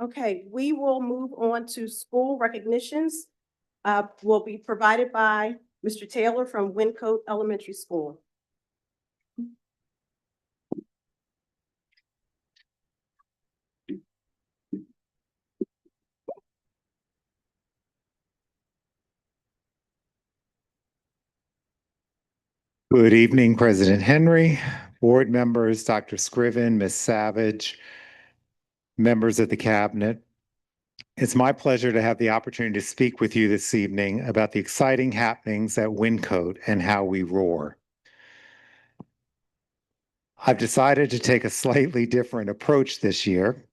Okay, we will move on to school recognitions. Will be provided by Mr. Taylor from Wyncote Elementary School. Good evening, President Henry, board members, Dr. Scriven, Ms. Savage, members of the cabinet. It's my pleasure to have the opportunity to speak with you this evening about the exciting happenings at Wyncote and how we roar. I've decided to take a slightly different approach this year.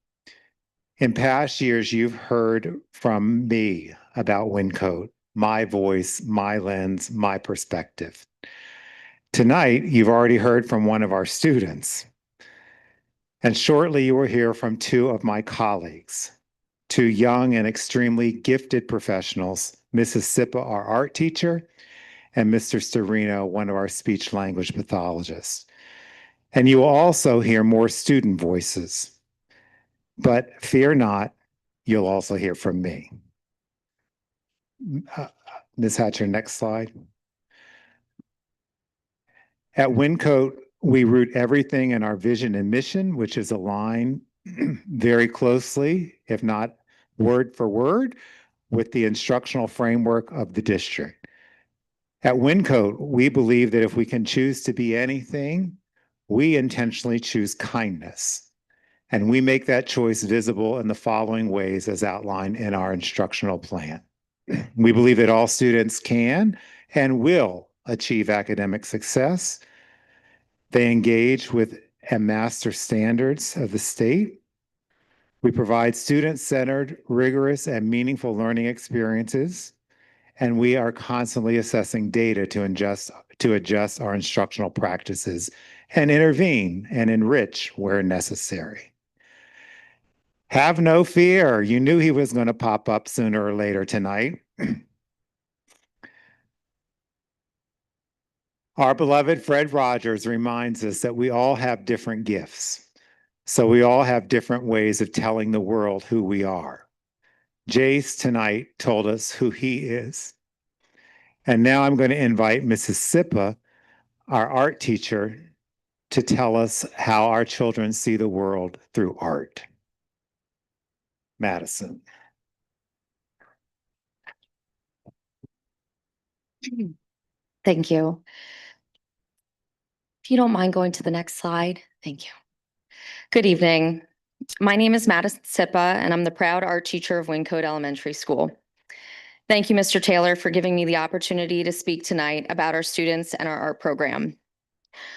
In past years, you've heard from me about Wyncote, my voice, my lens, my perspective. Tonight, you've already heard from one of our students. And shortly, you will hear from two of my colleagues, two young and extremely gifted professionals, Mrs. Sippa, our art teacher, and Mr. Storino, one of our speech language pathologists. And you will also hear more student voices. But fear not, you'll also hear from me. Ms. Hatcher, next slide. At Wyncote, we root everything in our vision and mission, which is aligned very closely, if not word for word, with the instructional framework of the district. At Wyncote, we believe that if we can choose to be anything, we intentionally choose kindness. And we make that choice visible in the following ways as outlined in our instructional plan. We believe that all students can and will achieve academic success. They engage with and master standards of the state. We provide student-centered, rigorous, and meaningful learning experiences, and we are constantly assessing data to adjust our instructional practices and intervene and enrich where necessary. Have no fear. You knew he was going to pop up sooner or later tonight. Our beloved Fred Rogers reminds us that we all have different gifts. So we all have different ways of telling the world who we are. Jace tonight told us who he is. And now I'm going to invite Mrs. Sippa, our art teacher, to tell us how our children see the world through art. Madison. Thank you. If you don't mind going to the next slide, thank you. Good evening. My name is Madison Sippa, and I'm the proud art teacher of Wyncote Elementary School. Thank you, Mr. Taylor, for giving me the opportunity to speak tonight about our students and our art program.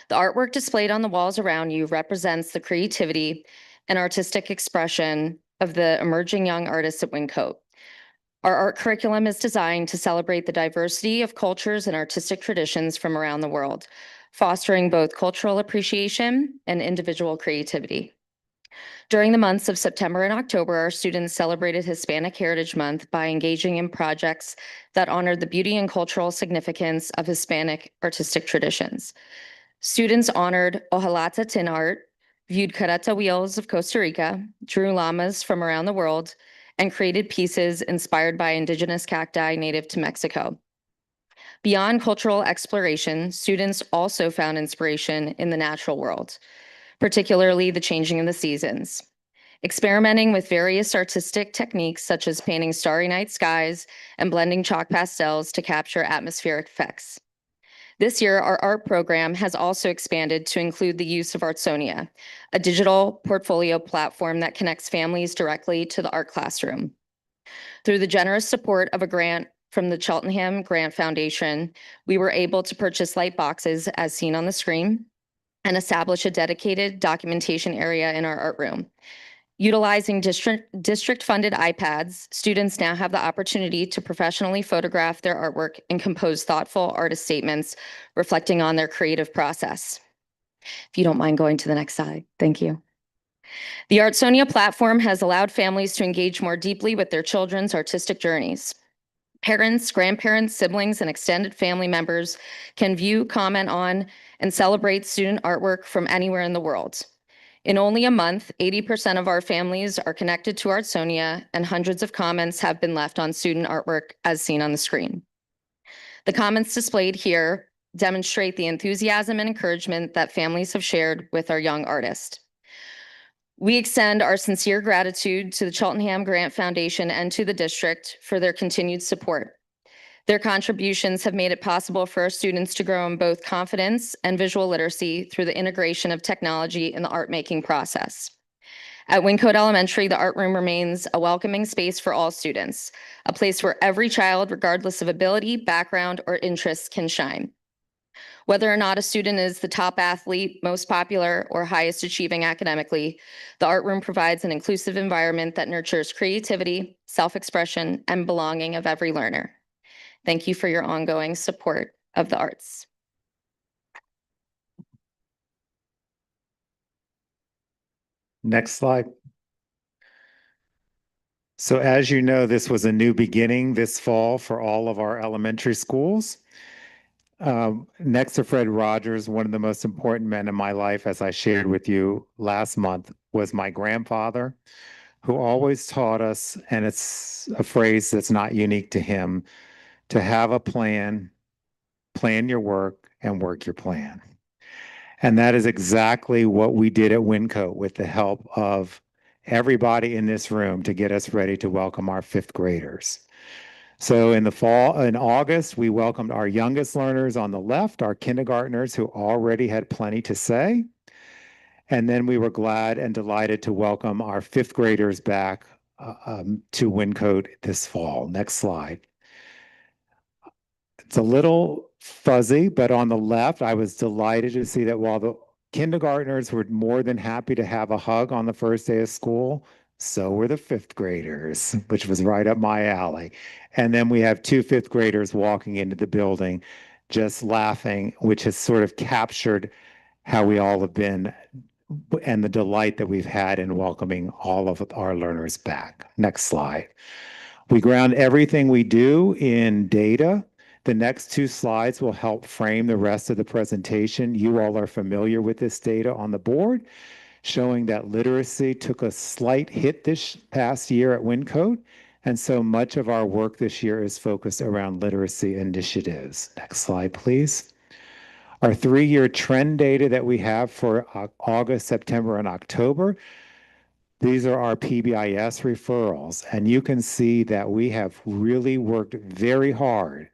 The artwork displayed on the walls around you represents the creativity and artistic expression of the emerging young artists at Wyncote. Our art curriculum is designed to celebrate the diversity of cultures and artistic traditions from around the world, fostering both cultural appreciation and individual creativity. During the months of September and October, our students celebrated Hispanic Heritage Month by engaging in projects that honored the beauty and cultural significance of Hispanic artistic traditions. Students honored Hojalata tin art, viewed carreta wheels of Costa Rica, drew llamas from around the world, and created pieces inspired by indigenous cacti native to Mexico. Beyond cultural exploration, students also found inspiration in the natural world, particularly the changing of the seasons. Experimenting with various artistic techniques such as painting starry night skies and blending chalk pastels to capture atmospheric effects. This year, our art program has also expanded to include the use of Artsonia, a digital portfolio platform that connects families directly to the art classroom. Through the generous support of a grant from the Cheltenham Grant Foundation, we were able to purchase light boxes as seen on the screen and establish a dedicated documentation area in our art room. Utilizing district-funded iPads, students now have the opportunity to professionally photograph their artwork and compose thoughtful artist statements reflecting on their creative process. If you don't mind going to the next slide, thank you. The Artsonia platform has allowed families to engage more deeply with their children's artistic journeys. Parents, grandparents, siblings, and extended family members can view, comment on, and celebrate student artwork from anywhere in the world. In only a month, 80% of our families are connected to Artsonia, and hundreds of comments have been left on student artwork as seen on the screen. The comments displayed here demonstrate the enthusiasm and encouragement that families have shared with our young artist. We extend our sincere gratitude to the Cheltenham Grant Foundation and to the district for their continued support. Their contributions have made it possible for our students to grow in both confidence and visual literacy through the integration of technology in the art-making process. At Wyncote Elementary, the art room remains a welcoming space for all students, a place where every child, regardless of ability, background, or interests, can shine. Whether or not a student is the top athlete, most popular, or highest achieving academically, the art room provides an inclusive environment that nurtures creativity, self-expression, and belonging of every learner. Thank you for your ongoing support of the arts. Next slide. So as you know, this was a new beginning this fall for all of our elementary schools. Next to Fred Rogers, one of the most important men in my life, as I shared with you last month, was my grandfather, who always taught us, and it's a phrase that's not unique to him, to have a plan, plan your work, and work your plan. And that is exactly what we did at Wyncote with the help of everybody in this room to get us ready to welcome our fifth graders. So in August, we welcomed our youngest learners on the left, our kindergartners who already had plenty to say. And then we were glad and delighted to welcome our fifth graders back to Wyncote this fall. Next slide. It's a little fuzzy, but on the left, I was delighted to see that while the kindergartners were more than happy to have a hug on the first day of school, so were the fifth graders, which was right up my alley. And then we have two fifth graders walking into the building, just laughing, which has sort of captured how we all have been and the delight that we've had in welcoming all of our learners back. Next slide. We ground everything we do in data. The next two slides will help frame the rest of the presentation. You all are familiar with this data on the board, showing that literacy took a slight hit this past year at Wyncote, and so much of our work this year is focused around literacy initiatives. Next slide, please. Our 3-year trend data that we have for August, September, and October, these are our PBIS referrals, and you can see that we have really worked very hard